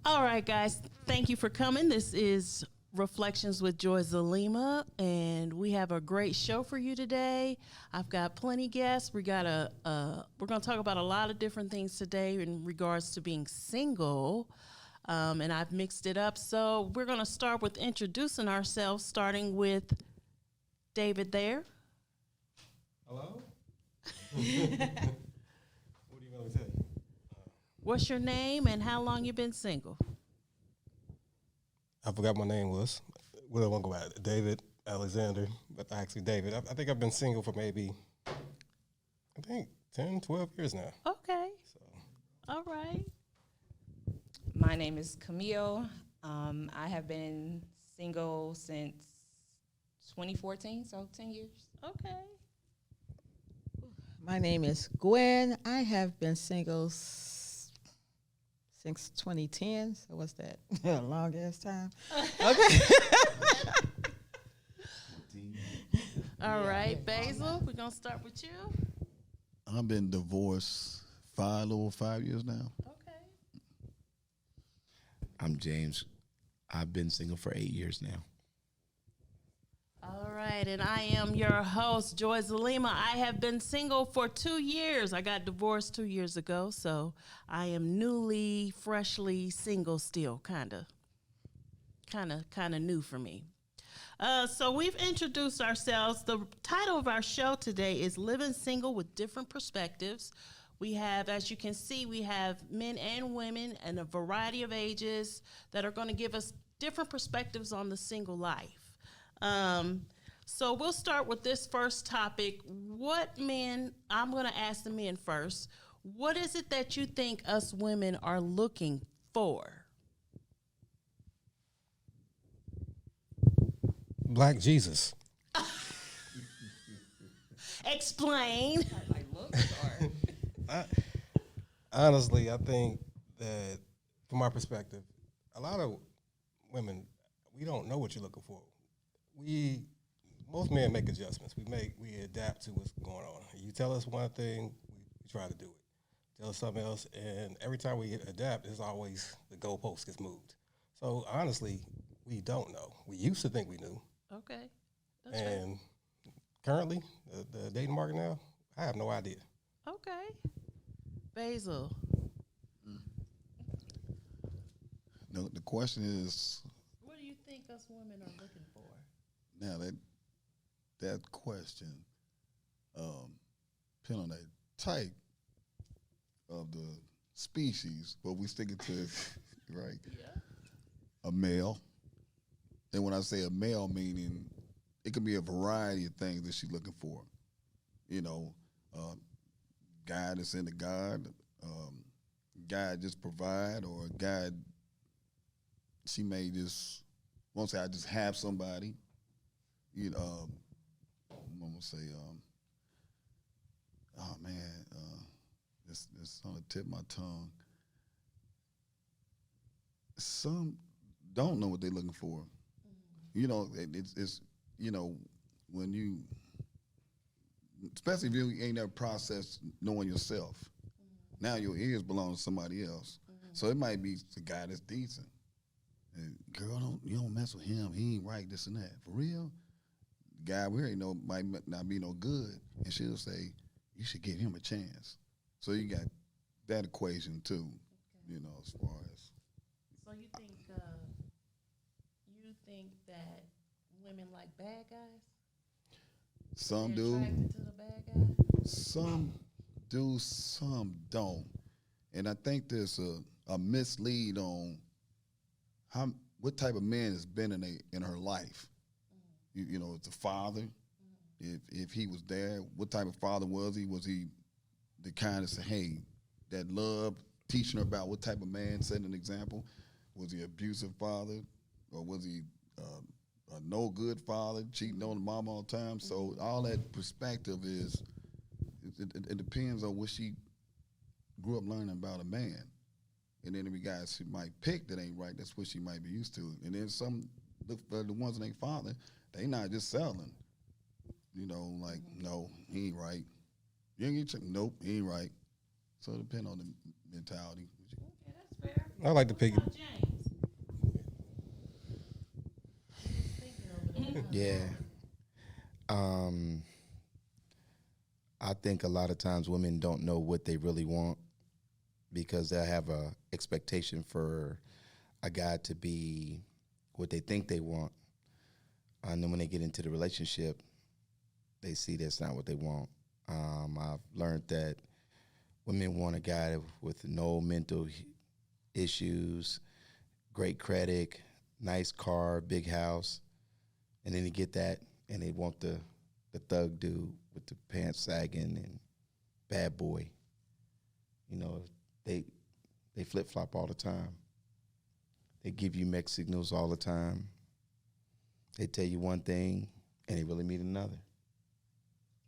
All right, guys. Thank you for coming. This is Reflections with Joi-Zulema, and we have a great show for you today. I've got plenty guests. We're going to talk about a lot of different things today in regards to being single, and I've mixed it up. So we're going to start with introducing ourselves, starting with David there. Hello? What do you want me to tell you? What's your name and how long you been single? I forgot my name was. What do I want to go by? David Alexander, but actually David. I think I've been single for maybe, 10, 12 years now. Okay. So All right. My name is Camille. I have been single since 2014, so 10 years. Okay. My name is Gwen. I have been single since 2010. So what's that? A long ass time. Okay. All right, Basil, we're going to start with you. I've been divorced over 5 years now. Okay. I'm James. I've been single for 8 years now. All right, and I am your host, Joi-Zulema. I have been single for 2 years. I got divorced 2 years ago, so I am freshly single still, kind of new for me. So we've introduced ourselves. The title of our show today is Living Single with Different Perspectives. We have, as you can see, we have men and women and a variety of ages that are going to give us different perspectives on the single life. So we'll start with this first topic. I'm going to ask the men first. What is it that you think us women are looking for? Black Jesus. Explain. Like looks or Honestly, I think that from my perspective, a lot of women, we don't know what you're looking for. Most men make adjustments. We adapt to what's going on. You tell us one thing, we try to do it. Tell us something else, and every time we adapt, it's always the goalpost gets moved. So honestly, we don't know. We used to think we knew, Okay. That's right. and currently, the dating market now, I have no idea. Okay. Basil. No, the question is What do you think us women are looking for? now that question, depending on the type of the species, but we sticking to right Yeah. a male. And when I say a male, meaning it could be a variety of things that she's looking for. You know, guy that's into God, guy just provide, or a guy she may just won't say I just have somebody. You know, I'm gonna say, oh man, it's on the tip of my tongue. Some don't know what they're looking for. Mm-hmm. You know, it's you know, when you, especially if you ain't never processed knowing yourself. Mm-hmm. Now your ears belong to somebody else. Mm-hmm. So it might be the guy that's decent. And girl, you don't mess with him. He ain't right, this and that. For real? The guy we already know might not be no good. And she'll say, you should give him a chance. So you got that equation too, you know, as far as. So you think that women like bad guys? Some They're do, attracted to the bad guy? some do, some don't. And I think there's a mislead on what type of man has been in her life. Mm-hmm. You know, it's a father. Mm-hmm. If he was there, what type of father was he? Was he the kind of say, hey, that love, teaching her about what type of man, setting an example? Was he an abusive father, or was he a no good father, cheating on the mom all the time? So all that perspective is, it depends on what she grew up learning about a man. And then every guy she might pick that ain't right, that's what she might be used to. And then some, the ones that ain't father, they not just selling. You know, like, no, he ain't right. You ain't get nope, he ain't right. So it depends on the mentality. Okay, that's fair. I like to pick. James. Yeah. I think a lot of times women don't know what they really want because they have a expectation for a guy to be what they think they want. And then when they get into the relationship, they see that's not what they want. I've learned that women want a guy with no mental issues, great credit, nice car, big house, and then they get that, and they want the thug dude with the pants sagging and bad boy. You know, they flip-flop all the time. They give you mixed signals all the time. They tell you one thing, and they really mean another.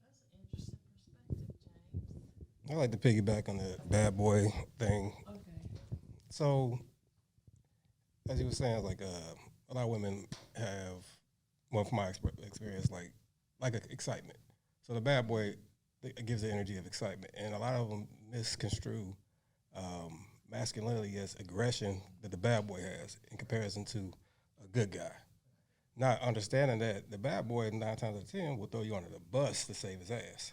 That's an interesting perspective, James. I like to piggyback on the bad boy thing. Okay. So, as you were saying, like a lot of women have, well, from my experience, like excitement. So the bad boy gives the energy of excitement, and a lot of them misconstrue masculinity as aggression that the bad boy has in comparison to a good guy. Not understanding that the bad boy 9 times out of 10 will throw you under the bus to save his ass,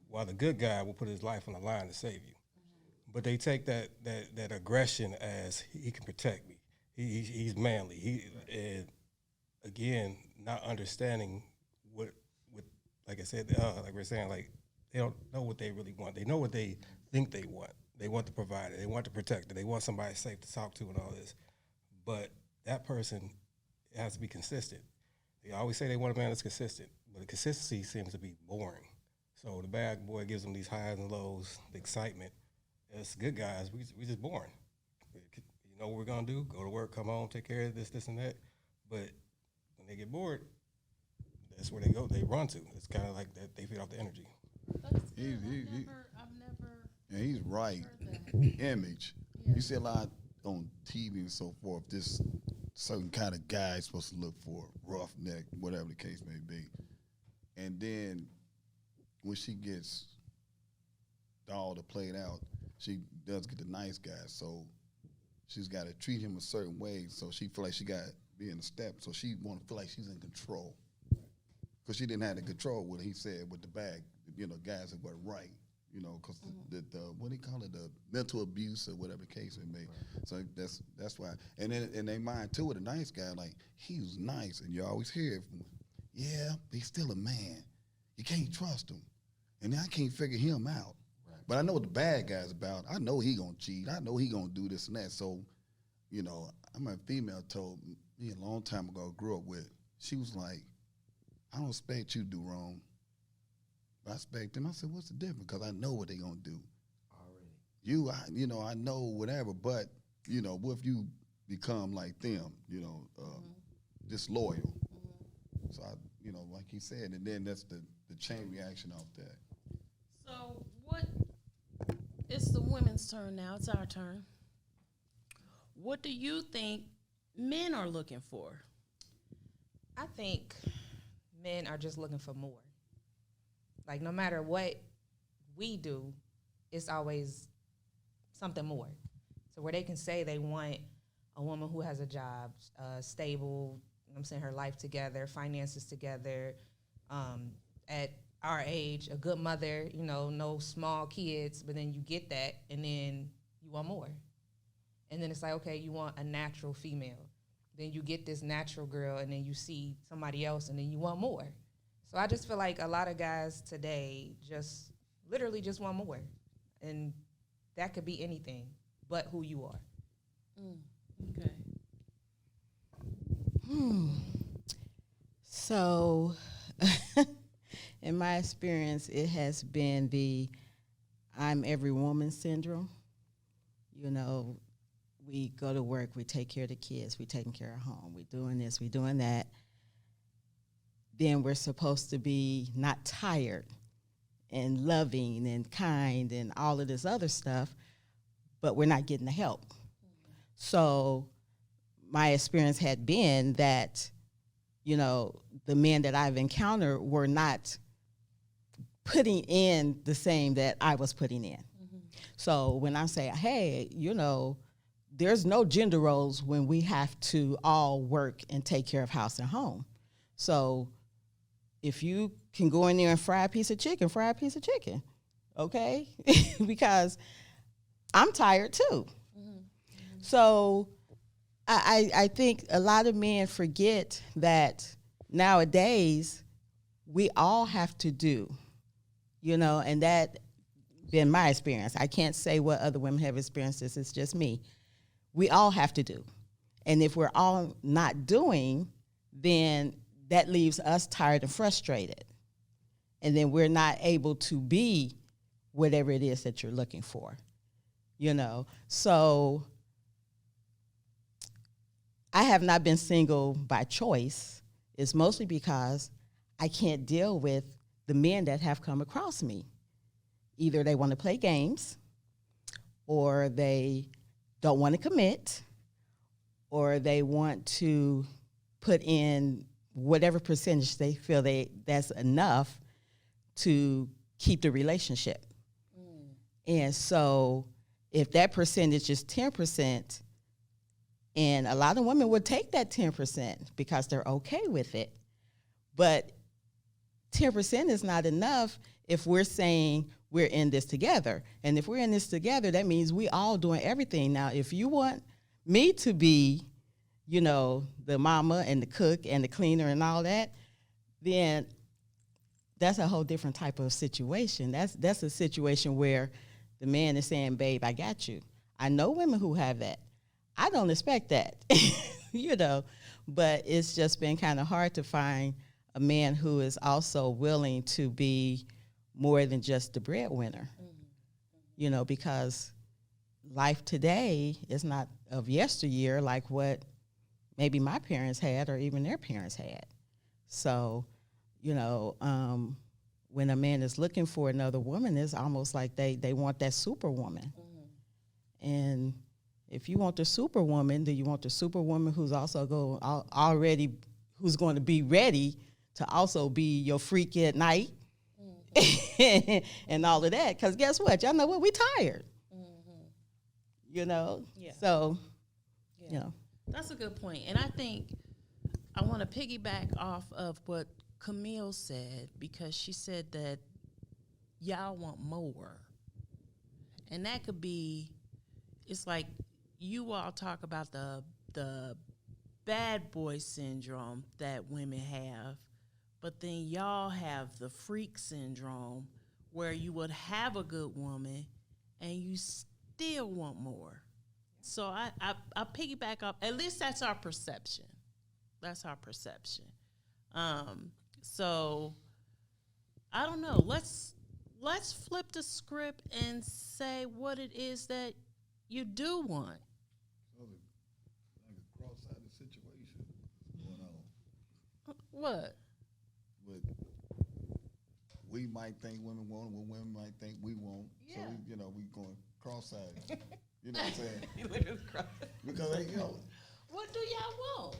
while the good guy will put his life on the line to save you. But they take that aggression as he can protect me. He's manly. And again, not understanding what like I said, like we're saying, like they don't know what they really want. They know what they think they want. They want the provider. They want the protector. They want somebody safe to talk to and all this. But that person has to be consistent. They always say they want a man that's consistent, but the consistency seems to be boring. So the bad boy gives them these highs and lows, the excitement. As good guys, we just boring. You know what we're gonna do? Go to work, come home, take care of this, and that. But when they get bored, that's where they go. They run to. It's kind of like that. They feed off the energy. That's good. I've never Yeah, he's right. heard that. Image. Yeah. You see a lot on TV and so forth. This certain kind of guy is supposed to look for, roughneck, whatever the case may be. And then when she gets dolled or played out, she does get the nice guy. So she's got to treat him a certain way. So she feel like she got to be in the step. So she want to feel like she's in control. Because she didn't have the control, what he said with the bag, guys that were right, because the what do you call it, the mental abuse or whatever the case it may. Right. So that's why. And then in their mind too, with a nice guy, like he was nice, and you always hear it from, yeah, but he's still a man. You can't trust him, and I can't figure him out. Right. But I know what the bad guy's about. I know he gonna cheat. I know he gonna do this and that. So, I'm a female told me a long time ago, I grew up with. She was like, I don't expect you to do wrong. But I expect them. I said, what's the difference? Because I know what they're going to do. Already. I know whatever, but, what if you become like them, disloyal? Mm-hmm. So, like he said, and then that's the chain reaction off that. So it's the women's turn now. It's our turn. What do you think men are looking for? I think men are just looking for more. Like, no matter what we do, it's always something more. So where they can say they want a woman who has a job, stable, her life together, finances together, at our age, a good mother, no small kids, but then you get that, and then you want more. And then it's like, okay, you want a natural female. Then you get this natural girl, and then you see somebody else, and then you want more. So I just feel like a lot of guys today just literally just want more. And that could be anything but who you are. Okay. So, in my experience, it has been the I'm every woman syndrome. We go to work, we take care of the kids, we taking care of home, we doing this, we doing that. Then we're supposed to be not tired and loving and kind and all of this other stuff, but we're not getting the help. Mm-hmm. So my experience had been that, the men that I've encountered were not putting in the same that I was putting in. Mm-hmm. So when I say, hey, there's no gender roles when we have to all work and take care of house and home. So if you can go in there and fry a piece of chicken, fry a piece of chicken, okay? Because I'm tired too. So I think a lot of men forget that nowadays we all have to do, and that been my experience. I can't say what other women have experienced. This is just me. We all have to do. And if we're all not doing, then that leaves us tired and frustrated. And then we're not able to be whatever it is that you're looking for, So I have not been single by choice. It's mostly because I can't deal with the men that have come across me. Either they want to play games, or they don't want to commit, or they want to put in whatever percentage they feel that's enough to keep the relationship. And so if that percentage is 10%, and a lot of women would take that 10% because they're okay with it, but 10% is not enough if we're saying we're in this together. And if we're in this together, that means we all doing everything. Now, if you want me to be, the mama and the cook and the cleaner and all that, then that's a whole different type of situation. That's a situation where the man is saying, babe, I got you. I know women who have that. I don't expect that, but it's just been kind of hard to find a man who is also willing to be more than just the breadwinner, because life today is not of yesteryear like what maybe my parents had or even their parents had. So, when a man is looking for another woman, it's almost like they want that superwoman. And if you want the superwoman, then you want the superwoman who's also who's going to be ready to also be your freak at night and all of that. Because guess what? Y'all know what? We tired. Yeah. So, That's a good point. And I think I want to piggyback off of what Camille said, because she said that y'all want more. And that could be, it's like you all talk about the bad boy syndrome that women have, but then y'all have the freak syndrome where you would have a good woman and you still want more. So I piggyback up. At least that's our perception. That's our perception. So I don't know. Let's flip the script and say what it is that you do want. Like a cross-sided situation going on. What? But we might think women want it, what women might think we want. Yeah. So we going cross-sided. You know what I'm saying? Because What do y'all want?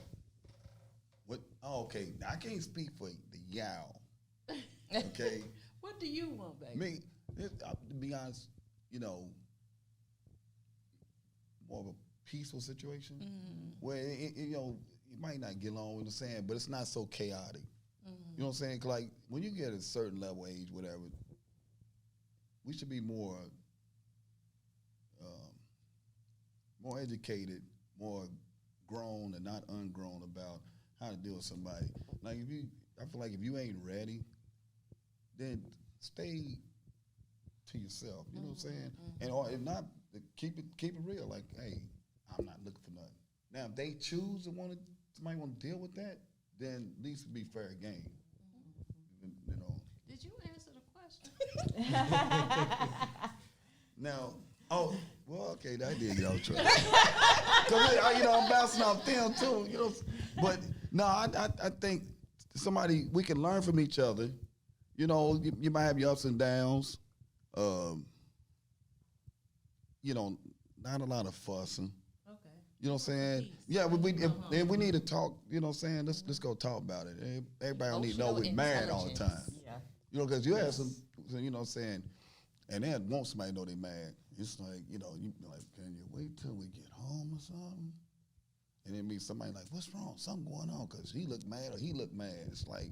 what? Oh, okay. Now, I can't speak for the y'all. Okay. What do you want, baby? Me, to be honest, more of a peaceful situation where you might not get along with the saying, but it's not so chaotic. You know what I'm saying? Like when you get a certain level of age, whatever, we should be more educated, more grown and not ungrown about how to deal with somebody. Like I feel like if you ain't ready, then stay to yourself. You know what I'm saying? And or if not, keep it real. Like, hey, I'm not looking for nothing. Now, if they choose to somebody want to deal with that, then at least it be fair game. Did you answer the question? Now, well, okay, that did y'all try. Because I'm bouncing off them too. But no, I think we can learn from each other. You might have your ups and downs. Not a lot of fussing. Okay. You know what I'm saying? Yeah, we need to talk. You know what I'm saying? Let's go talk about it. Everybody don't need to know we're married all the time. Yeah. Because you have some, you know what I'm saying, and they want somebody to know they're mad. It's like, you know, you be like, can you wait till we get home or something? And then meet somebody like, what's wrong? Something going on because he look mad or he look mad. It's like,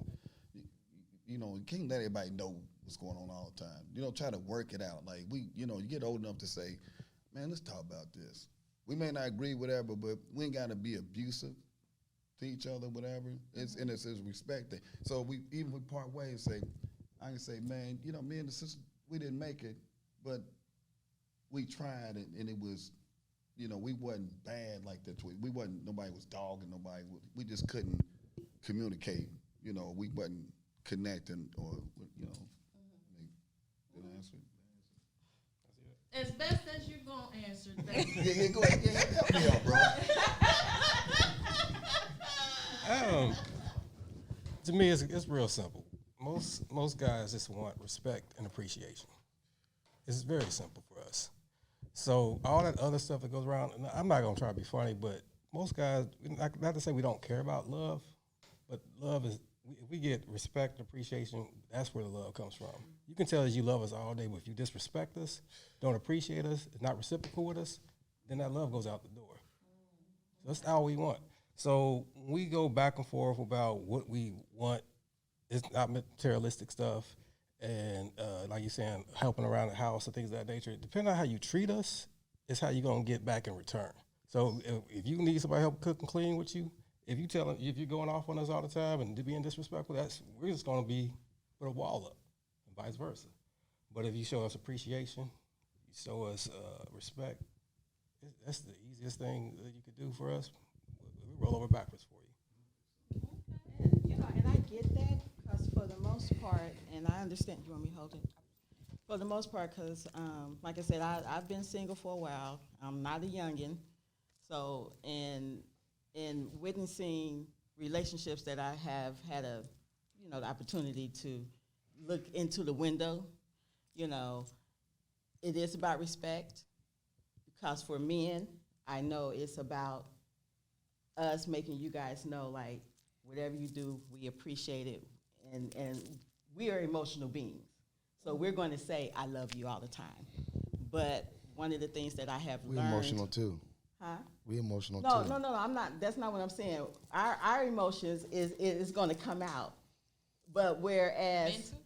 you know, you can't let everybody know what's going on all the time. You know, try to work it out. Like you know, you get old enough to say, man, let's talk about this. We may not agree, whatever, but we ain't got to be abusive to each other, whatever. It's respect thing. So even we part ways, I can say, man, you know, me and the sister, we didn't make it, but we tried and it was, you know, we wasn't bad like that. Nobody was dogging nobody. We just couldn't communicate. You know, we wasn't connecting or, you know. Did I answer it? As best as you're going to answer that. Yeah, go ahead. Yeah, help me out, bro. To me, it's real simple. Most guys just want respect and appreciation. It's very simple for us. So all that other stuff that goes around, and I'm not gonna try to be funny, but most guys, not to say we don't care about love, but love is, if we get respect and appreciation, that's where the love comes from. You can tell us you love us all day, but if you disrespect us, don't appreciate us, is not reciprocal with us, then that love goes out the door. So that's all we want. So we go back and forth about what we want. It's not materialistic stuff. And like you're saying, helping around the house and things of that nature. Depending on how you treat us, is how you're gonna get back in return. So if you need somebody to help cook and clean with you, if you're going off on us all the time and being disrespectful, we're just gonna be put a wall up, and vice versa. But if you show us appreciation, you show us respect, that's the easiest thing that you could do for us. We roll over backwards for you. And, you know, and I get that because for the most part, and I understand. You want me to hold it? For the most part, because like I said, I've been single for a while. I'm not a youngin', so in witnessing relationships that I have had the opportunity to look into the window, you know, it is about respect. Because for men, I know it's about us making you guys know, like, whatever you do, we appreciate it, and we are emotional beings. So we're going to say, I love you all the time. But one of the things that I have We're learned. emotional too. Huh? We emotional No, too. no, I'm not. That's not what I'm saying. Our emotions is going to come out. But whereas. Mental?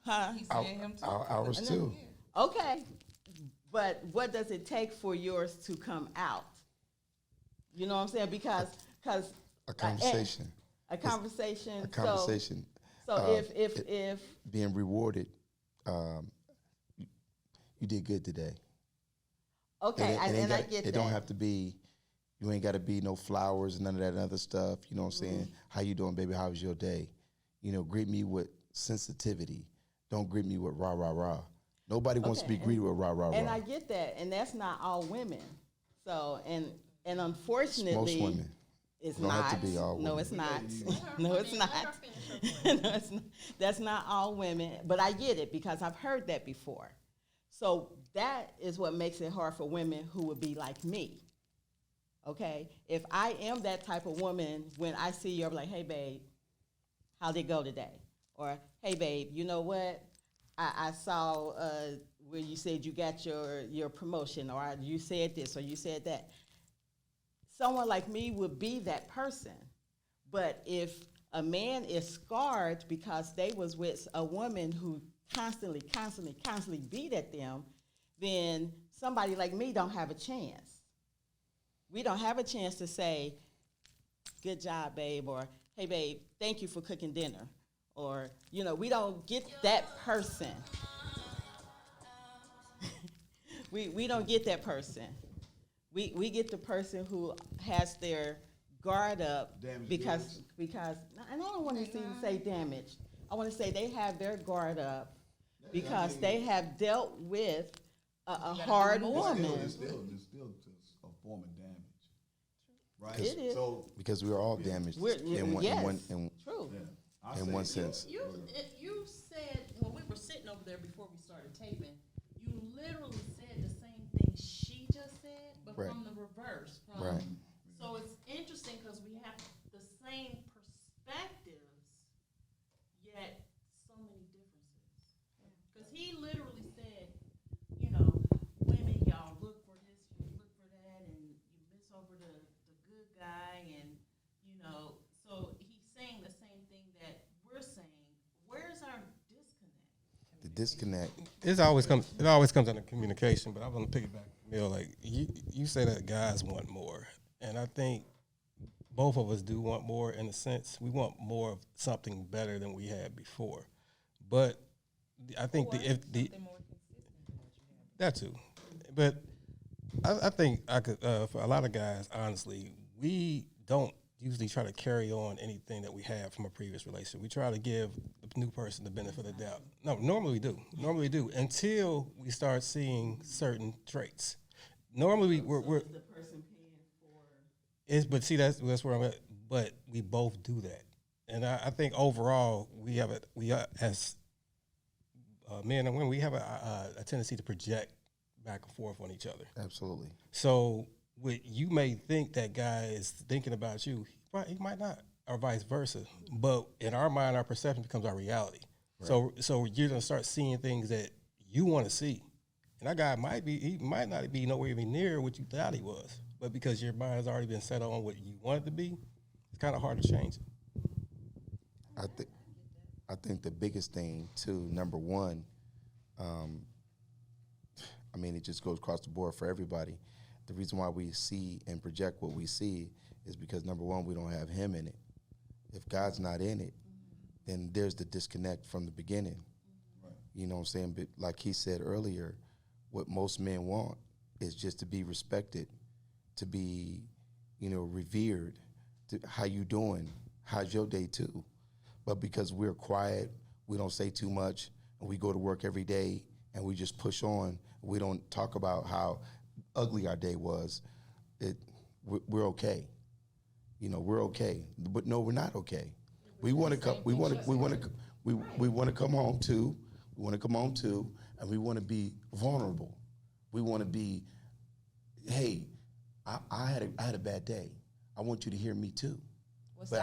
Huh? He's saying him too. Ours too. Okay. But what does it take for yours to come out? You know what I'm saying? Because A conversation. a conversation. A conversation. So if being rewarded, you did good today. okay, and I get it that. don't have to be. You ain't got to be no flowers and none of that other stuff. You know what I'm saying? How you doing, baby? How was your day? You know, greet me with sensitivity. Don't greet me with rah rah rah. Nobody wants to be greeted with rah rah rah. And I get that, and that's not all women. So and unfortunately, Most women. It's It don't not. have to be all No, women. it's not. No, it's not. No, it's not. That's not all women. But I get it because I've heard that before. So that is what makes it hard for women who would be like me. Okay? If I am that type of woman, when I see you, I'm like, hey, babe, how'd it go today? Or, hey, babe, you know what? I saw where you said you got your promotion, or you said this, or you said that. Someone like me would be that person. But if a man is scarred because they was with a woman who constantly beat at them, then somebody like me don't have a chance. We don't have a chance to say, good job, babe, or hey, babe, thank you for cooking dinner. Or, you know, we don't get that person. we don't get that person. We get the person who has their guard up because and I don't want to even say damage. I want to say they have their guard up because they have dealt with a hard woman. It's still just a form of damage, right? It is. So Because we are all damaged yes, in true. one sense. You said when we were sitting over there before we started taping, you literally said the same thing she just said, but Right. from the reverse. Right. So it's interesting because we have the same perspectives, yet so many differences. Because he literally said, you know, women, disconnect. It always comes under communication. But I want to piggyback, Mill. Like you say that guys want more, and I think both of us do want more in a sense. We want more of something better than we had before. But I think something more consistent than what you have. that too. But I think I could for a lot of guys, honestly, we don't usually try to carry on anything that we have from a previous relationship. We try to give the new person the benefit of the doubt. No, normally we do. Normally we do until we start seeing certain traits. Normally we're the person paying for but see that's where I'm at. But we both do that, and I think overall we as men and women, we have a tendency to project back and forth on each other. Absolutely. So you may think that guy is thinking about you, but he might not, or vice versa. But in our mind, our perception becomes our reality. Right. So you're gonna start seeing things that you want to see, and that guy might not be nowhere even near what you thought he was. But because your mind has already been set on what you want it to be, it's kind of hard to change it. I think the biggest thing too, number one, I mean, it just goes across the board for everybody. The reason why we see and project what we see is because, number one, we don't have him in it. If God's not in it, then there's the disconnect from the beginning. Right. You know what I'm saying? But like he said earlier, what most men want is just to be respected, to be, revered. How you doing? How's your day too? But because we're quiet, we don't say too much, and we go to work every day, and we just push on. We don't talk about how ugly our day was. We're okay. We're okay. But no, we're not okay. We want to come. We want to come home too. We want to come home too, and we want to be vulnerable. We want to be, hey, I had a bad day. I want you to hear me too. But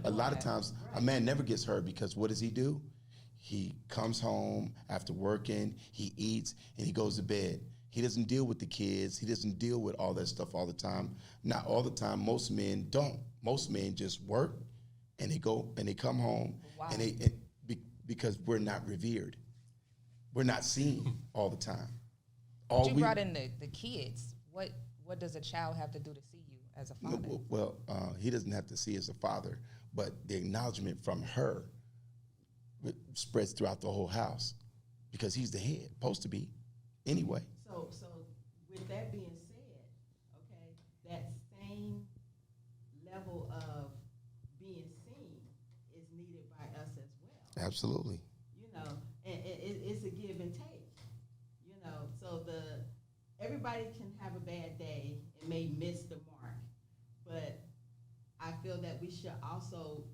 a lot of times, a man never gets heard because what does he do? He comes home after working, he eats, and he goes to bed. He doesn't deal with the kids. He doesn't deal with all that stuff all the time. Not all the time. Most men don't. Most men just work, and they go and they come home, because we're not revered. We're not seen all the time. You brought in the kids. What does a child have to do to see you as a father? Well, he doesn't have to see as a father, but the acknowledgement from her spreads throughout the whole house because he's the head, supposed to be, anyway. So with that being said, okay, that same level of being seen is needed by us as well. Absolutely. And it's a give and take. So everybody can have a bad day and may miss the mark, but I feel that we should also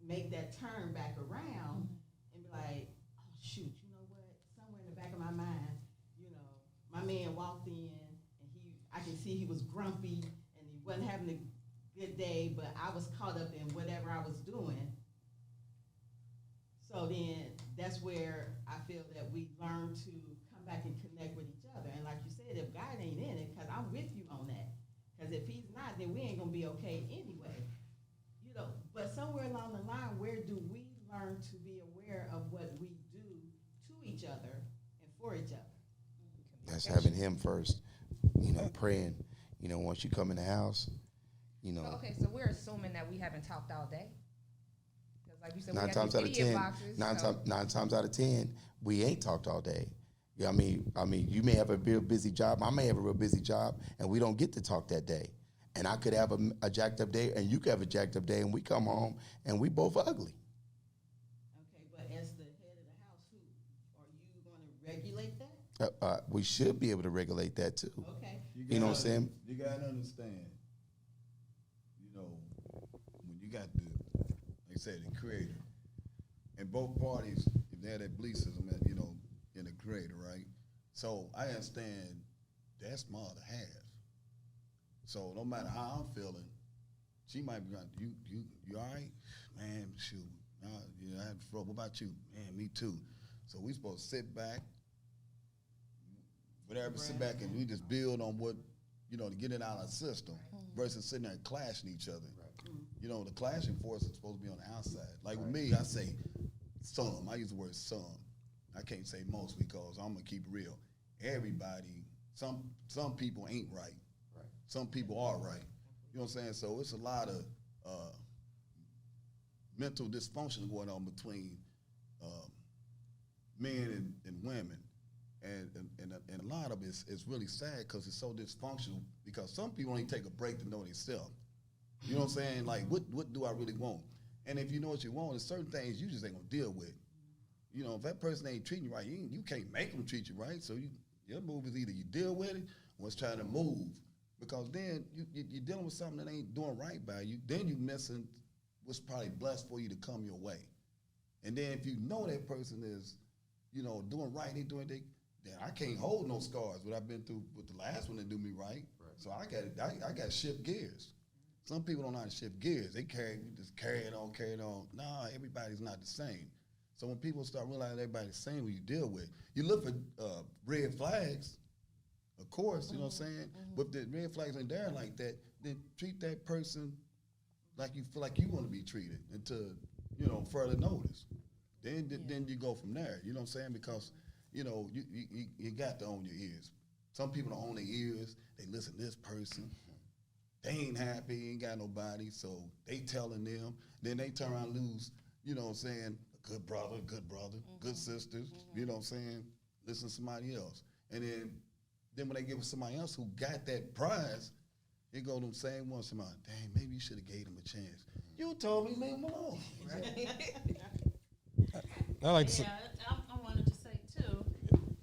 make that turn back around and be like, oh shoot, you know what? Somewhere in the back of my mind, my man walked in and I can see he was grumpy and he wasn't having a good day, but I was caught up in whatever I was doing. So then that's where I feel that we learn to come back and connect with each other. And like you said, if God ain't in it, because I'm with you on that. Because if he's not, then we ain't going to be okay anyway. But somewhere along the line, where do we learn to be aware of what we do to each other and for each other? That's having him first, praying. Once you come in the house, Okay, so we're assuming that we haven't talked all day. Because like you said, 9 we times got out these of 10, boxes. 9 times out of 10, we ain't talked all day. I mean, you may have a real busy job. I may have a real busy job, and we don't get to talk that day. And I could have a jacked up day, and you could have a jacked up day, and we come home, and we both ugly. Okay, but as the head of the house, are you going to regulate that? We should be able to regulate that, too. Okay. You know what I'm saying? You got to understand, when you got like I said, the creator, and both parties, if they had that belief system, in the creator, right? So I understand that's my other half. So no matter how I'm feeling, she might be like, you all right? Man, shoot. I had to what about you? Man, me too. So we supposed to sit back, sit back and we just build on what, to get it out of our system versus sitting there and clashing each other. Right. The clashing force is supposed to be on the outside. Like with me, I say some. I use the word some. I can't say most because I'm gonna keep it real. Everybody, some people ain't right. Right. Some people are right. You know what I'm saying? So it's a lot of mental dysfunction going on between men and women, and a lot of it is really sad because it's so dysfunctional. Because some people only take a break to know themselves. You know what I'm saying? Like, what do I really want? And if you know what you want, there's certain things you just ain't gonna deal with. You know, if that person ain't treating you right, you can't make them treat you right. So your move is either you deal with it or it's trying to move. Because then you're dealing with something that ain't doing right by you. Then you missing what's probably blessed for you to come your way. And then if you know that person is, you know, doing right, they doing they, then I can't hold no scars. What I've been through with the last one that do me right. So I got to shift gears. Some people don't know how to shift gears. They just carry it on. Nah, everybody's not the same. So when people start realizing everybody's the same, when you deal with, you look for red flags, of course, you know what I'm saying? But if the red flags ain't there like that, then treat that person like you feel like you want to be treated until, you know, further notice. Then you go from there, you know what I'm saying? Because, you know, you got to own your ears. Some people don't own their ears. They listen to this person. They ain't happy, ain't got nobody, so they telling them. Then they turn around and lose, you know what I'm saying, a good brother, good sisters, you know what I'm saying? Listen to somebody else. And then when they get with somebody else who got that prize, they go to them same ones, somebody, dang, maybe you should have gave him a chance. You told me leave him alone. I like to say, I wanted to say too.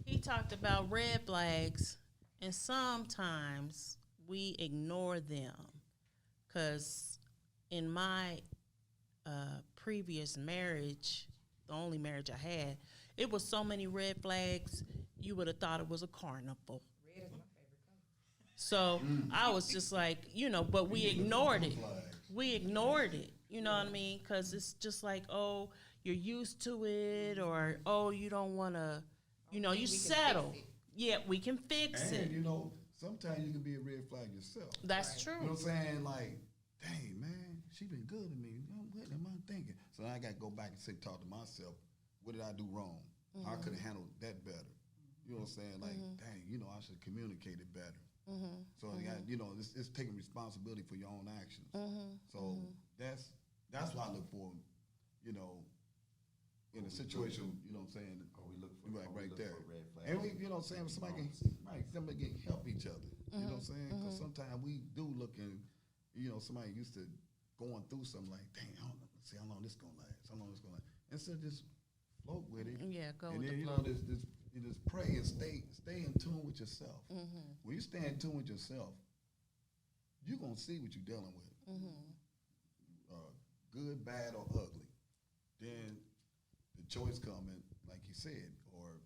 He talked about red flags, and sometimes we ignore them, because in my previous marriage, the only marriage I had, it was so many red flags. You would have thought it was a carnival. Red is my favorite color. So I was just like, you know, but we ignored it. We ignored it. You know what I mean? Because it's just like, oh, you're used to it, or oh, you don't want to, you know, you settle. Yeah, we can fix it. And, you know, sometimes you can be a red flag yourself. That's true. You know what I'm saying? Like, dang, man, she been good to me. What am I thinking? So now I got to go back and talk to myself. What did I do wrong? How could have handled that better? You know what I'm saying? Like, dang, you know, I should communicate it better. So, you know, it's taking responsibility for your own actions. So that's why I look for, you know, in a situation, you know what I'm saying? We look for right there. red flags. And we, you know what I'm saying, somebody can help each other. You know what I'm saying? Because sometimes we do look and, you know, somebody used to going through something like, dang, I don't know, let's see how long this gonna last. Instead of just float with it. Yeah, go and with then, the you flow. know, you just pray and stay in tune with yourself. When you stay in tune with yourself, you're gonna see what you're dealing with. Good, bad, or ugly. Then the choice coming, like you said, or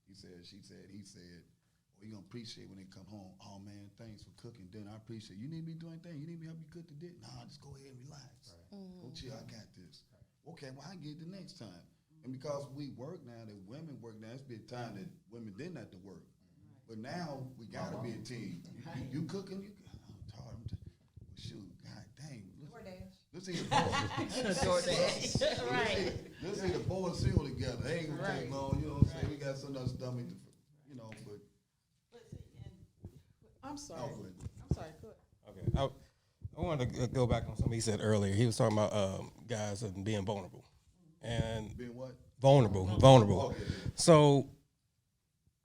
he said, she said, he said, or you gonna appreciate when they come home. Oh man, thanks for cooking dinner. I appreciate it. You need me doing anything? You need me to help you cook the dinner? Nah, just go ahead and relax. Go chill, I got this. Okay, well I get it the next time. And because we work now, that women work now, it's been time that women didn't have to work. But now we gotta be a team. You cooking? I'm tired. Well, shoot, god dang. Let's see the boys. Right. Let's see the boys seal together. They ain't gonna take long. You know what I'm saying? We got some other stomach, you know. But I'm sorry. oh, good. I'm sorry. Go ahead. okay, I wanted to go back on something he said earlier. He was talking about guys and being vulnerable. And Being what? vulnerable. Okay. So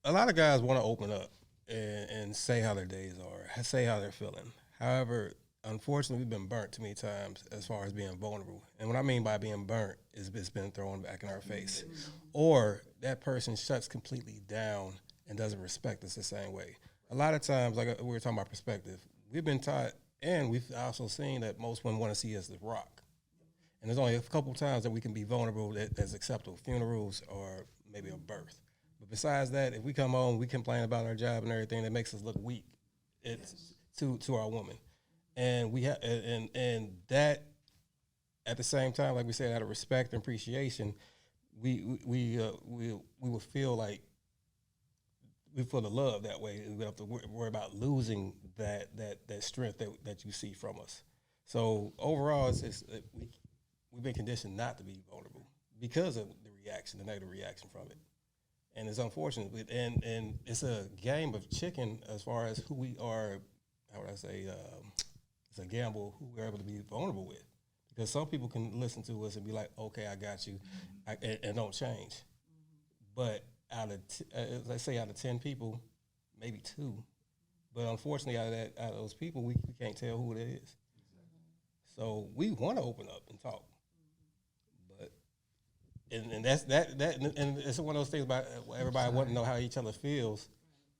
a lot of guys want to open up and say how their days are, say how they're feeling. However, unfortunately, we've been burnt too many times as far as being vulnerable. And what I mean by being burnt is it's been thrown back in our face. Or that person shuts completely down and doesn't respect us the same way. A lot of times, like we were talking about perspective, we've been taught, and we've also seen that most women want to see us as rock. And there's only a couple times that we can be vulnerable that's acceptable, funerals or maybe a birth. But besides that, if we come home, we complain about our job and everything, that makes us look weak. It's to our woman. And we have, and that at the same time, like we said, out of respect and appreciation, we would feel like we feel the love that way. We don't have to worry about losing that strength that you see from us. So overall, we've been conditioned not to be vulnerable because of the negative reaction from it. and it's unfortunate. And it's a game of chicken as far as who we are. How would I say? It's a gamble who we're able to be vulnerable with, because some people can listen to us and be like, "Okay, I got you," and don't change. But let's say out of 10 people, maybe 2. But unfortunately, out of those people, we can't tell who it is. So we want to open up and talk, but and that's and it's one of those things about everybody wanting to know how each other feels.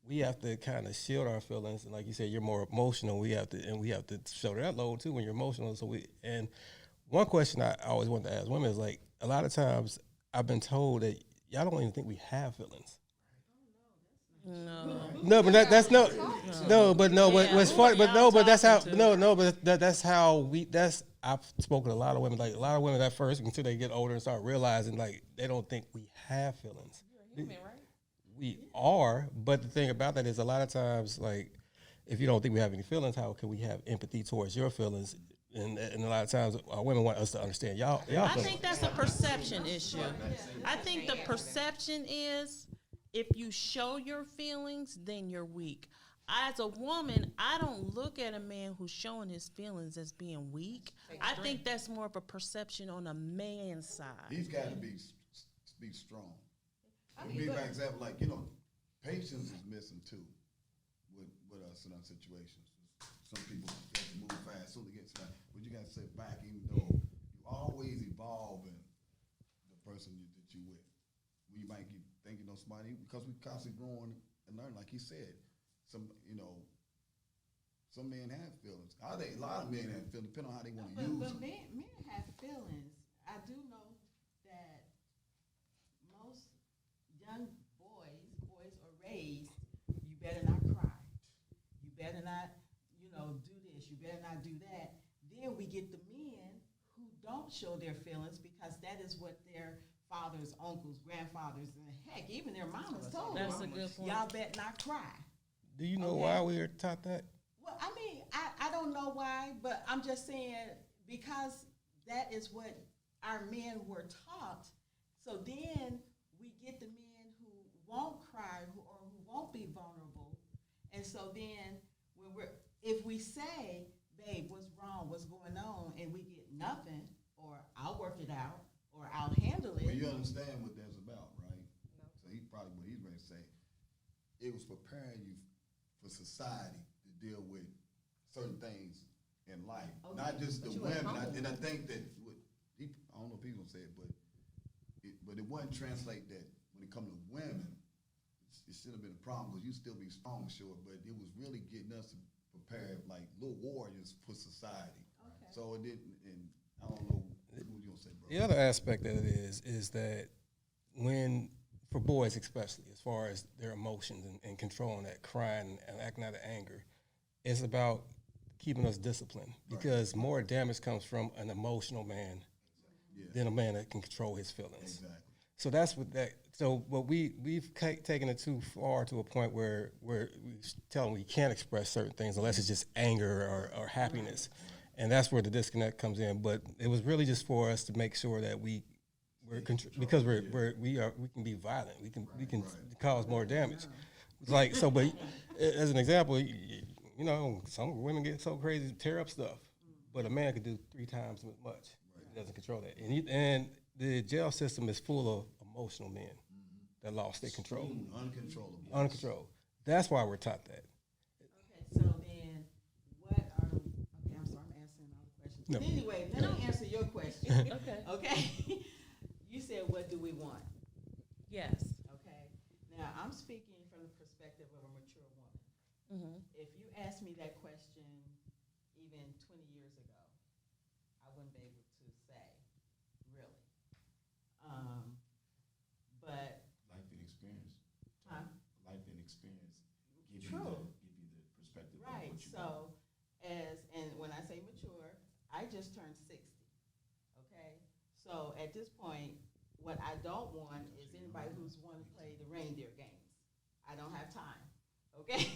We have to kind of shield our feelings, and like you said, you're more emotional. We have to shoulder that load too when you're emotional. And one question I always want to ask women is, like, a lot of times I've been told that y'all don't even think we have feelings. No, but that's no, but what's funny, but that's how, that's how I've spoken to a lot of women, like a lot of women at first until they get older and start realizing, like, they don't think we have feelings. You're a human, right? We are, but the thing about that is a lot of times, like, if you don't think we have any feelings, how can we have empathy towards your feelings? And a lot of times women want us to understand y'all I feelings. think that's a perception issue. I think the perception is, if you show your feelings, then you're weak. As a woman, I don't look at a man who's showing his feelings as being weak. I think that's more of a perception on a man's side. He's got to be strong. Be an example, like, patience is missing too with us in our situations. Some people have to move fast, soon to get somebody, but you got to sit back, even though you always evolving the person that you with. You might keep thinking somebody, because we constantly growing and learning. Like he said, some men have feelings. A lot of men have feelings, depending on how they want to use but them. men have feelings. I do know that most young boys are raised, you better not cry. You better not, do this. You better not do that. Then we get the men who don't show their feelings because that is what their fathers, uncles, grandfathers, and heck, even their mamas told them. That's a good point. Y'all better not cry. Do you know why we are taught that? Well, I mean, I don't know why, but I'm just saying, because that is what our men were taught. So then we get the men who won't cry or who won't be vulnerable. And so then if we say, babe, what's wrong, what's going on, and we get nothing, or I'll work it out, or I'll handle it. Well, you understand what that's about, right? No. So what he's ready to say, it was preparing you for society to deal with certain things in life, not just the women. And I think that I don't know if he's gonna say it, but it wouldn't translate that when it comes to women. It should have been a problem because you still be strong, sure, but it was really getting us to prepare like little warriors for society. Okay. So it didn't, and I don't know what you gonna say, bro. The other aspect of it is that for boys especially, as far as their emotions and controlling that, crying and acting out of anger, it's about keeping us disciplined, because more damage comes from an emotional man than a man that can control his feelings. Exactly. So that's what that. So, but we've taken it too far to a point where we tell them we can't express certain things unless it's just anger or happiness, and that's where the disconnect comes in. But it was really just for us to make sure that because we can be violent. We can cause more damage. Like so, but as an example, some women get so crazy to tear up stuff, but a man could do 3 times as much. He doesn't control that, and the jail system is full of emotional men that lost their control. Uncontrollable. That's why we're taught that. Okay, so then I'm sorry, I'm answering all the questions. No. Anyway, let me answer your question. Okay. You said, what do we want? Yes. Okay. Now, I'm speaking from the perspective of a mature woman. Mm-hmm. If you asked me that question even 20 years ago, I wouldn't be able to say, really. But life and experience. Life and experience give you the perspective of what you want. And when I say mature, I just turned 60. Okay? So at this point, what I don't want is anybody who's want to play the reindeer games. I don't have time. Okay?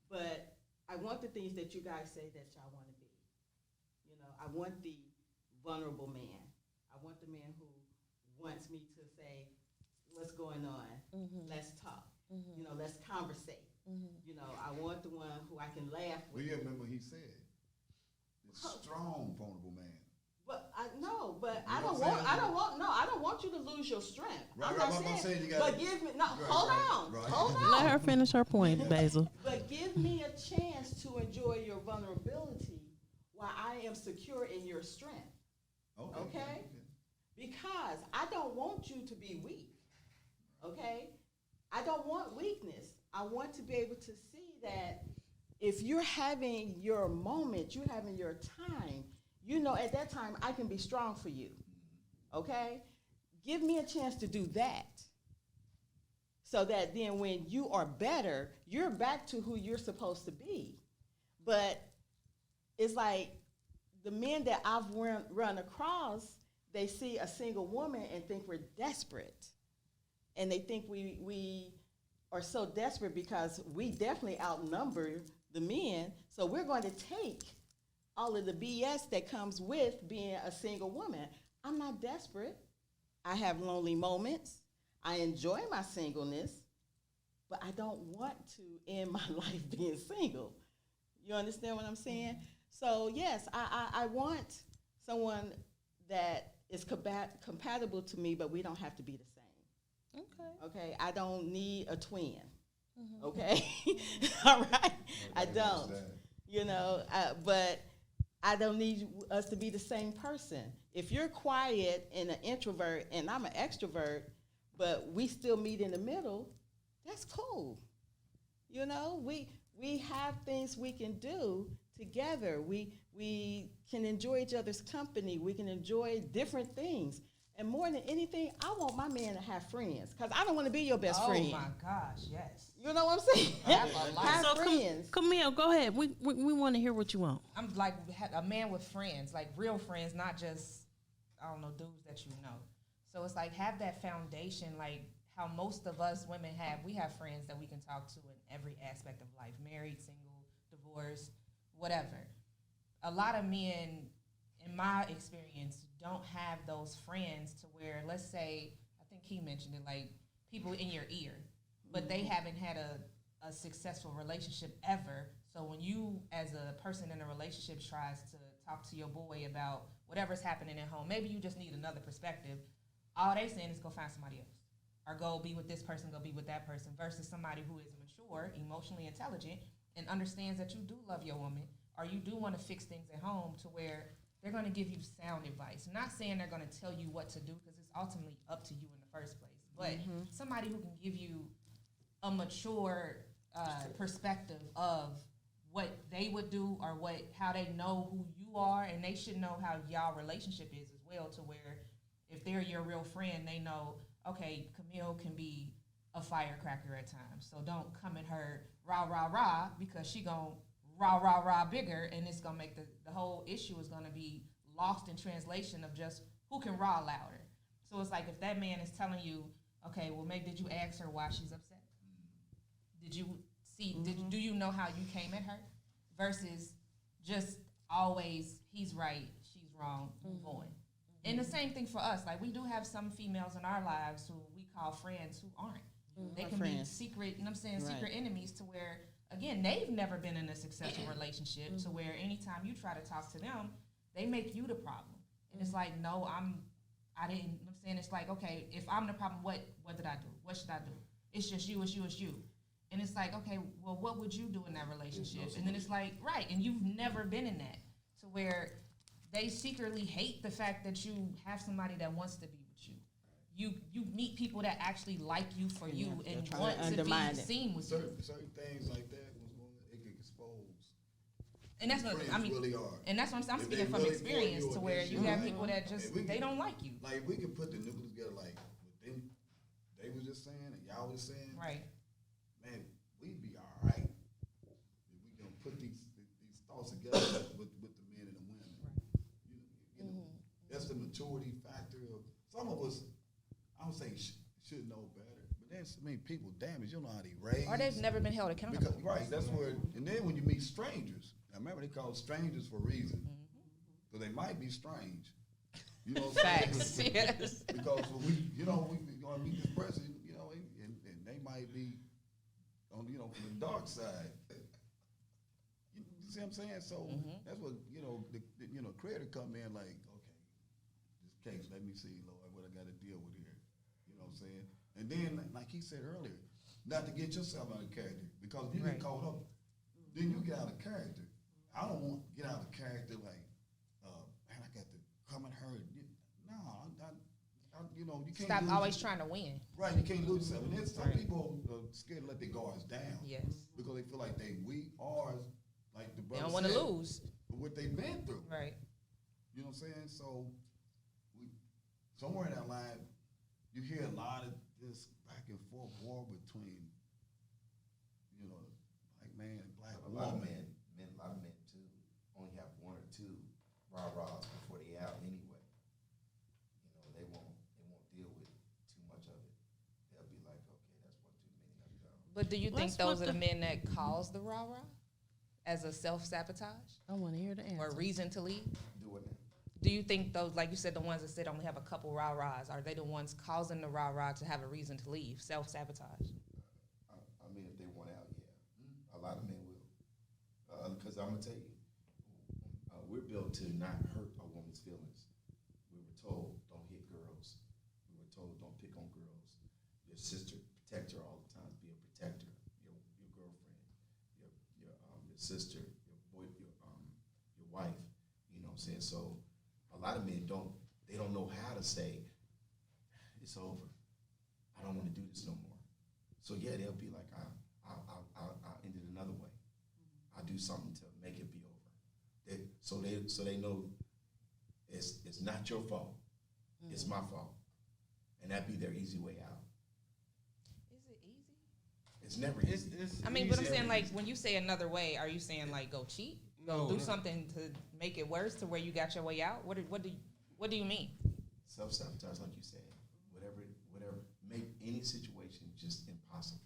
But I want the things that you guys say that y'all want to be. I want the vulnerable man. I want the man who wants me to say, what's going on. Let's talk. You know, let's conversate. You know, I want the one who I can laugh Well, with. you remember he said, the strong, vulnerable man. But I no, but You I know don't what I'm want. saying? I don't want you to lose your strength. Right, I'm right, not I'm not saying. saying you gotta- But give me no. Right, hold right, on. right. Hold on. Let her finish her point, Basil. But give me a chance to enjoy your vulnerability while I am secure in your strength. Okay? Because I don't want you to be weak. Okay? I don't want weakness. I want to be able to see that if you're having your moment, you're having your time, you know, at that time I can be strong for you. Okay? Give me a chance to do that. So that then when you are better, you're back to who you're supposed to be. But it's like the men that I've run across, they see a single woman and think we're desperate. And they think we are so desperate because we definitely outnumber the men. So we're going to take all of the BS that comes with being a single woman. I'm not desperate. I have lonely moments. I enjoy my singleness, but I don't want to end my life being single. You understand what I'm saying? So yes, I want someone that is compatible to me, but we don't have to be the same. Okay, I don't need a twin. Okay, all right, I don't. You know, but I don't need us to be the same person. If you're quiet and an introvert and I'm an extrovert, but we still meet in the middle, that's cool. You know, we have things we can do together. We can enjoy each other's company. We can enjoy different things. And more than anything, I want my man to have friends because I don't want to be your best friend. Oh my gosh, yes. You know what I'm saying? Have a life. Have So friends. Camille, go ahead. We want to hear what you want. I'm like a man with friends, like real friends, not just, I don't know, dudes that you know. So it's like have that foundation, like how most of us women have. We have friends that we can talk to in every aspect of life, married, single, divorced, whatever. A lot of men, in my experience, don't have those friends to where, let's say, I think he mentioned it, like people in your ear, but they haven't had a successful relationship ever. So when you, as a person in a relationship, tries to talk to your boy about whatever's happening at home, maybe you just need another perspective, all they saying is go find somebody else. Or go be with this person, go be with that person, versus somebody who is mature, emotionally intelligent, and understands that you do love your woman, or you do want to fix things at home to where they're going to give you sound advice. I'm not saying they're going to tell you what to do because it's ultimately up to you in the first place. But somebody who can give you a mature perspective of what they would do or how they know who you are, and they should know how y'all relationship is as well, to where if they're your real friend, they know, okay, Camille can be a firecracker at times. So don't come at her rah, rah, rah, because she gon' rah, rah, rah bigger, and it's going to make the whole issue is going to be lost in translation of just who can rah louder. So it's like if that man is telling you, okay, well, maybe did you ask her why she's upset? Did you see, do you know how you came at her? Versus just always, he's right, she's wrong, move on. And the same thing for us. Like, we do have some females in our lives who we call friends who aren't. They can be secret, you know what I'm saying, secret enemies, to where, again, they've never been in a successful relationship, to where anytime you try to talk to them, they make you the problem. And it's like, no, I didn't, you know what I'm saying? It's like, okay, if I'm the problem, what did I do? What should I do? It's just you, it's you, it's you. And it's like, okay, well, what would you do in that relationship? And then it's like, right, and you've never been in that, to where they secretly hate the fact that you have somebody that wants to be with you. You meet people that actually like you for you and want to be seen with you. Certain things like that, it can expose. And that's what I mean. Really are. And that's what I'm If speaking they from really experience, for you to where you against have you, people that just they don't like you. Like, we can put the nucleus together, like what they was just saying and y'all was saying. Right. Man, we'd be all right if we can put these thoughts together with the men and the women. You know, that's the maturity factor of some of us. I don't say should know better, but there's people. Damn it, you don't know how they raise. Or they've never been held accountable. Because, right, that's where. And then when you meet strangers, I remember they call strangers for a reason, so they might be strange. You know what I'm saying? Facts. Yes. Because we gonna meet this person, and they might be on, from the dark side. You see what I'm saying? So that's what the creator come in like, okay, this case, let me see, Lord, what I got to deal with here. You know what I'm saying? And then, like he said earlier, not to get yourself out of character, because if you get caught up, then you get out of character. I don't want to get out of character like, man, I got to come and hurt. No, you can't. Stop always trying to win. Right, you can't lose yourself. And then some people are scared to let their guards down. Yes. Because they feel like they weak, or like the They brother don't want to said, lose. what they've been through. Right. You know what I'm saying? So, somewhere in that line, you hear a lot of this back and forth war between, black man and black A lot of woman. a lot of men too, only have one or two rah-rahs before they out anyway. They won't deal with too much of it. They'll be like, okay, that's one too many, I'm done. But do you think Let's those put are the men that cause the rah-rah as a self-sabotage I want to hear the or answer. reason to leave? Do it now. Do you think those, like you said, the ones that said only have a couple rah-rahs, are they the ones causing the rah-rah to have a reason to leave? Self-sabotage. I mean, if they want out, yeah. A lot of men will. Because I'm going to tell you, we're built to not hurt a woman's feelings. We were told, don't hit girls. We were told, don't pick on girls. Your sister, protect her all the time. Be a protector. Your girlfriend, your sister, your wife. You know what I'm saying? So a lot of men don't know how to say, it's over. I don't want to do this no more. So yeah, they'll be like, I'll end it another way. I'll do something to make it be over. So they know it's not your fault. It's my fault. And that'd be their easy way out. Is it easy? It's never easy. I mean, but I'm saying, like, when you say another way, are you saying, like, go cheat? Go do something to make it worse to where you got your way out? What do you mean? Self-sabotage, like you said. Whatever. Make any situation just impossible.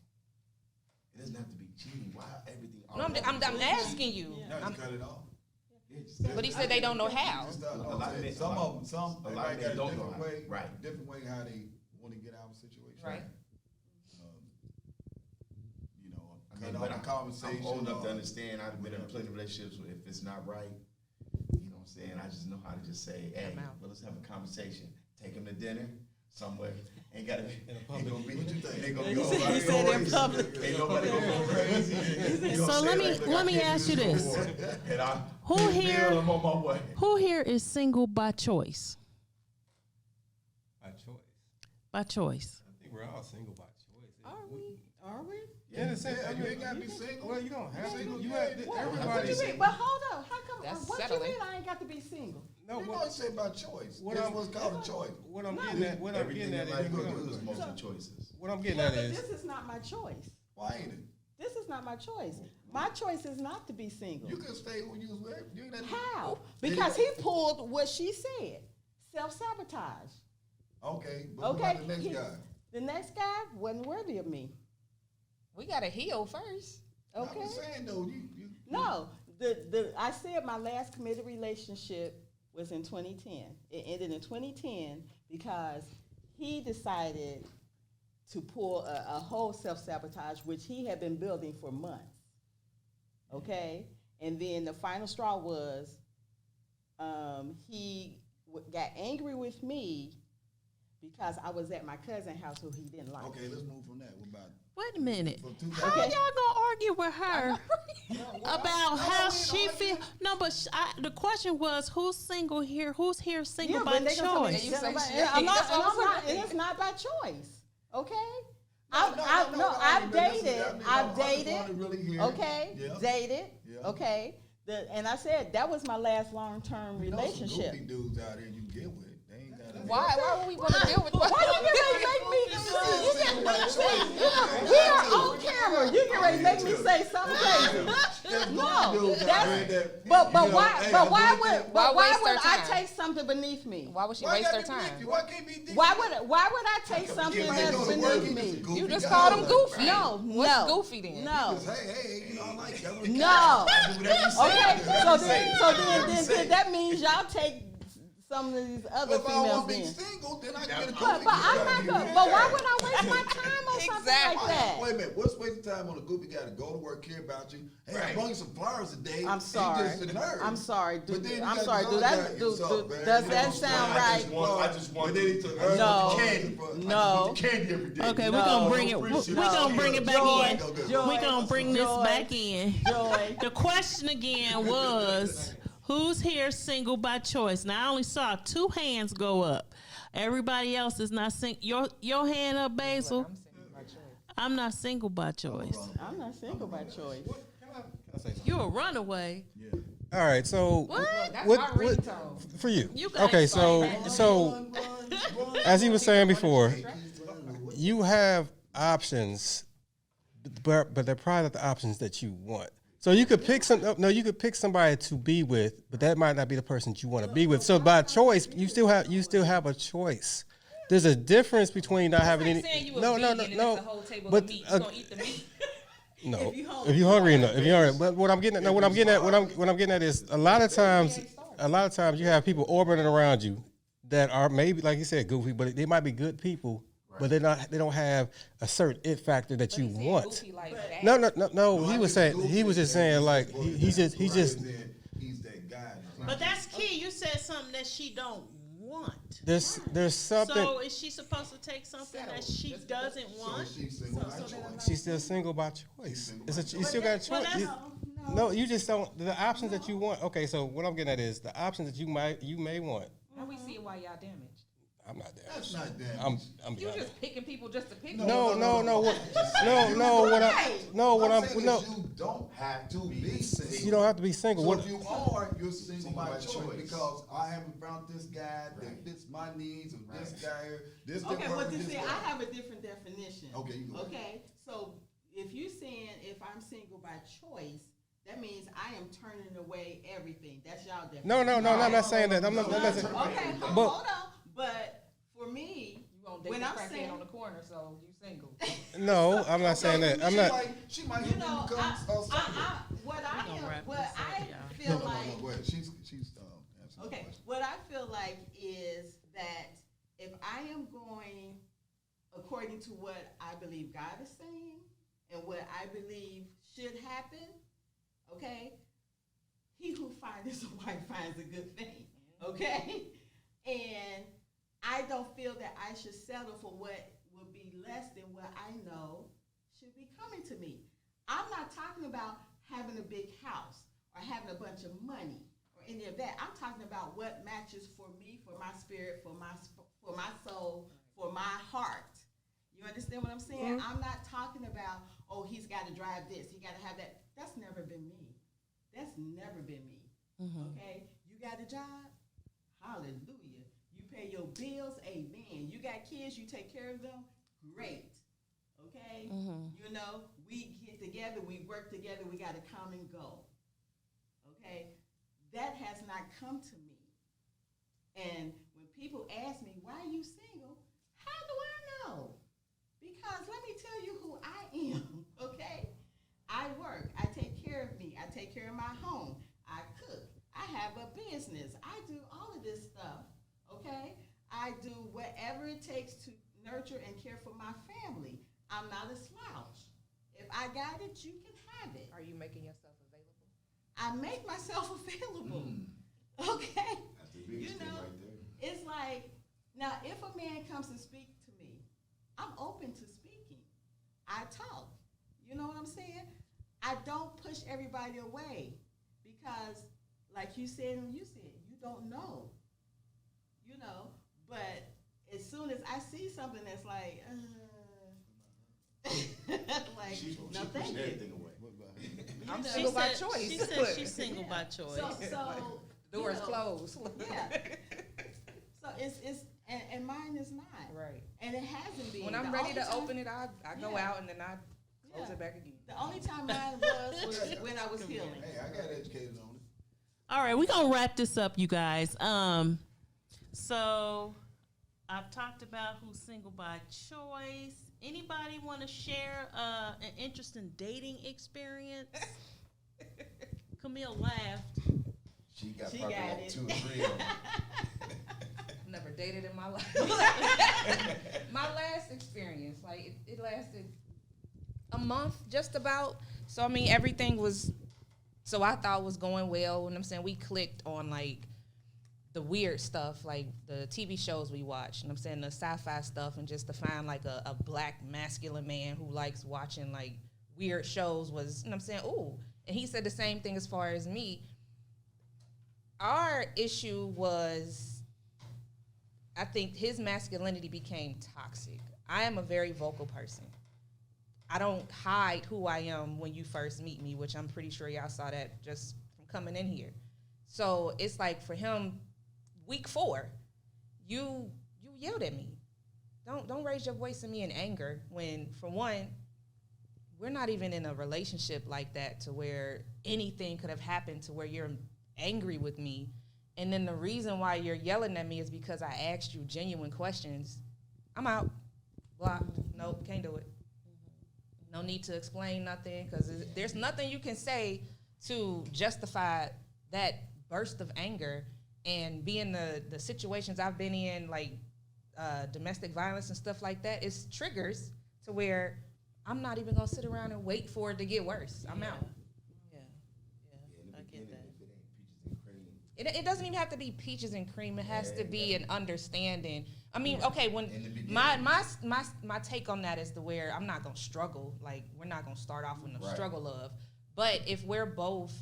It doesn't have to be cheating. Why everything? No, I'm asking you. No, just cut it off. But he said they don't know how. A lot of men don't know how. Right. Different way how they want to get out of a situation. Right. Cut But off a conversation. I'm old enough to understand. I've been in plenty of relationships where if it's not right, you know what I'm saying? I just know how to just say, hey, I'm out. well, let's have a conversation. Take him to dinner somewhere. Ain't got to be. In a public. What you think? Ain't gonna He go said- he said in public. Ain't nobody gonna go crazy. You So gonna let say, me- like, let I me can't do ask you no this. more. And Who here- I'm on my way. Who here is single by choice? By choice. By choice. I think we're all single by choice. Are we? Yeah, in a sense, Yeah, I you mean, ain't gotta be single. Well, you don't have to. Single, You yeah, have yeah. everybody. What you mean? But hold up. How come? That's What settling. you mean? I ain't got to be single. No, You what, always say about choice. What That's I'm- what's called a choice. what I'm getting at, what I'm Everything getting in at life we do is, is mostly choices. what I'm getting Yeah, at but is, this is not my choice. Why ain't it? This is not my choice. My choice is not to be single. You can stay who you was with. You ain't have to- How? Because he pulled what she said. Self-sabotage. Okay, but Okay. what about the next he- guy? The next guy wasn't worthy of me. We got to heal first. I'm Okay. just saying though, you No, I said my last committed relationship was in 2010. It ended in 2010 because he decided to pull a whole self-sabotage, which he had been building for months. Okay? And then the final straw was he got angry with me because I was at my cousin's house who he didn't like. Okay, let's move from that. What about Wait a minute. from How 2000? y'all gonna argue with her about how she feel? No, but the question was, who's single here? Who's here single by but they gonna tell me choice? You say that- shit. I'm not, That's what I'm I'm not, saying. it's not by choice. Okay? No, I've but listen, dated. I mean, I've I just dated. wanna really hear it. Okay? Yeah. Dated. Yeah. Okay? And I said that was my last long-term You know relationship. some goofy dudes out here you can get with. They ain't got Why would we want to deal with Why you get ready to make me? We are on camera. You get ready to make me say something crazy. No, why waste would her I time? take something beneath me? Why would she Why waste her gotta be time? goofy? Why can't be different? Why would I take something that's beneath me? You just called him goofy. No, What's no, goofy then? no, Hey, you know, I like that. no. Do whatever you say. Okay, so then that means y'all take some of these other If I don't females want to be then. single, then I can get a But I'm not gonna. But why would I waste my time on something like that? Wait a minute, what's wasting time on a goofy guy to go to work, care about you? Hey, I brought you some flowers today. I'm sorry. He just a nerd. I'm sorry, But dude. then you I'm got sorry, this dude. other That guy, dude, "What's up, man? does You that know, sound I right? just want But then he to took No. candy. No. candy every day. Okay, No. we're gonna bring it. We're gonna bring it back in. Joy. We're gonna bring this Joy. back in. Joy. The question again was, who's here single by choice? Now I only saw 2 hands go up. Everybody else is not single. Your hand up, Basil. I'm single by choice. I'm not single by choice. I'm not single by choice. Can I say something? You a runaway. All right, so What? That's What- my what- ringtone. for you. You gotta Okay, explain so as he was saying before, you have options, but they're probably not the options that you want. So you could pick you could pick somebody to be with, but that might not be the person that you want to be with. So by choice, you still have a choice. There's a difference between not having any. No. But no, if you're hungry enough, But what I'm getting at is a lot of times you have people orbiting around you that are maybe, like you said, goofy, but they might be good people, but they don't have a certain it factor that you want. No. He was just saying like he's just. He's that guy. But that's key. You said something that she don't want. There's something. So is she supposed to take something that she doesn't want? She's single by choice. She's still single by choice. You still got a Well, choice. that's- No, you just don't. The options that you want. Okay, so what I'm getting at is the options that you may want. How we see why y'all damaged? I'm not there. That's not damage. I'm You being just picking people just to pick. No. What I'm saying no. is you don't have to be single. You don't have to be single. So What? if you are, you're single by choice because I haven't found this guy that fits my needs or this guy here. This Okay, different well, with see, this I guy. have a different definition. Okay, you go. Okay, so if you're saying if I'm single by choice, that means I am turning away everything. That's y'all definition. No. I'm not saying that. I'm not saying. Okay, But- hold on. But for me, You won't date when the I'm crackhead saying on the corner, so you single. No, I'm not saying that. I'm not. She might you get know, you become what I gonna am, wrap what this up, I y'all. feel like. Go ahead. She's answering the Okay, question. what I feel like is that if I am going according to what I believe God is saying and what I believe should happen, okay, he who finds a wife finds a good thing, okay? And I don't feel that I should settle for what will be less than what I know should be coming to me. I'm not talking about having a big house or having a bunch of money or any of that. I'm talking about what matches for me, for my spirit, for my soul, for my heart. You understand what I'm saying? I'm not talking about, oh, he's got to drive this, he got to have that. That's never been me. That's never been me. Okay? You got a job? Hallelujah. You pay your bills? Amen. You got kids? You take care of them? Great. Okay? You know, we get together, we work together, we got a common goal. Okay? That has not come to me. And when people ask me, why are you single? How do I know? Because let me tell you who I am, okay? I work. I take care of me. I take care of my home. I cook. I have a business. I do all of this stuff, okay? I do whatever it takes to nurture and care for my family. I'm not a slouch. If I got it, you can have it. Are you making yourself available? I make myself available, okay? That's the biggest You thing know, right there. It's like, now if a man comes to speak to me, I'm open to speaking. I talk. You know what I'm saying? I don't push everybody away because, like you said, you don't know. You know, but as soon as I see something that's like, like, no, thank you. Everything away. I'm She single by said- choice. She said she's single by choice. So Doors you know, closed. Yeah. So it's and mine is not. Right. And it hasn't been. When I'm The ready only to time- open it, I go Yeah. out and then I close Yeah. it back again. The only time mine was when I was healing. Hey, I got educated on it. All right, we're gonna wrap this up, you guys. So I've talked about who's single by choice. Anybody want to share an interesting dating experience? Camille laughed. She got She probably got like it. 2 or 3 of them. dated in my life. My last experience, like it lasted a month, just about. So I mean, everything was. So I thought was going well, and I'm saying we clicked on like the weird stuff, like the TV shows we watch, and I'm saying the sci-fi stuff, and just to find like a black masculine man who likes watching like weird shows was, and I'm saying, ooh, and he said the same thing as far as me. Our issue was, I think his masculinity became toxic. I am a very vocal person. I don't hide who I am when you first meet me, which I'm pretty sure y'all saw that just from coming in here. So it's like for him, week 4, you yelled at me. Don't raise your voice at me in anger when, for one, we're not even in a relationship like that to where anything could have happened to where you're angry with me. And then the reason why you're yelling at me is because I asked you genuine questions. I'm out. Blocked. Nope, can't do it. No need to explain nothing because there's nothing you can say to justify that burst of anger. And being the situations I've been in, like domestic violence and stuff like that, it's triggers to where I'm not even gonna sit around and wait for it to get worse. I'm out. Yeah, I get that. It doesn't even have to be peaches and cream. It has to be an understanding. I mean, okay, when my take on that is to where I'm not gonna struggle. Like we're not gonna start off with a struggle of. But if we're both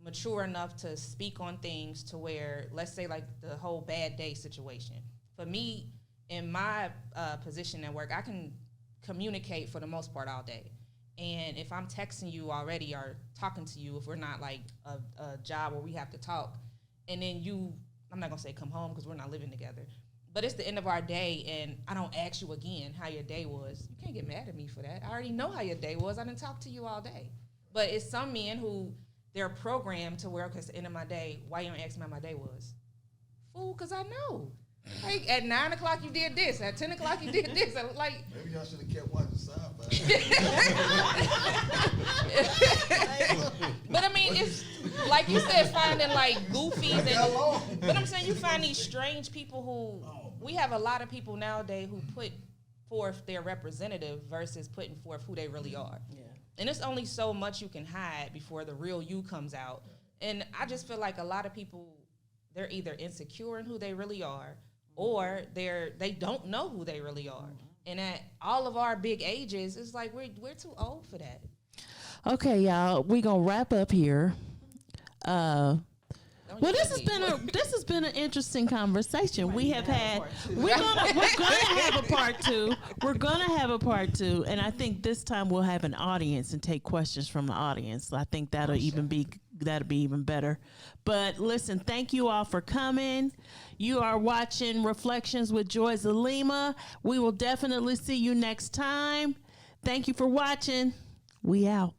mature enough to speak on things to where, let's say like the whole bad day situation. For me, in my position at work, I can communicate for the most part all day. And if I'm texting you already or talking to you, if we're not like a job where we have to talk, and then I'm not gonna say come home because we're not living together, but it's the end of our day and I don't ask you again how your day was, you can't get mad at me for that. I already know how your day was. I didn't talk to you all day. But it's some men who they're programmed to where, okay, it's the end of my day, why you don't ask me how my day was? Fool, because I know. Like, at 9 o'clock you did this, at 10 o'clock you did this. Like, Maybe y'all should have kept watching sci-fi. but I mean, it's like you said, finding like goofies. But I'm saying you find these strange people who, we have a lot of people nowadays who put forth their representative versus putting forth who they really are. Yeah. And it's only so much you can hide before the real you comes out. And I just feel like a lot of people, they're either insecure in who they really are, or they don't know who they really are. And at all of our big ages, it's like we're too old for that. Okay, y'all, we gonna wrap up here. Well, this has been an interesting conversation. We have had. We're gonna have a part 2. We're gonna have a part 2, and I think this time we'll have an audience and take questions from the audience. I think that'll be even better. But listen, thank you all for coming. You are watching Reflections with Joi-Zulema. We will definitely see you next time. Thank you for watching. We out.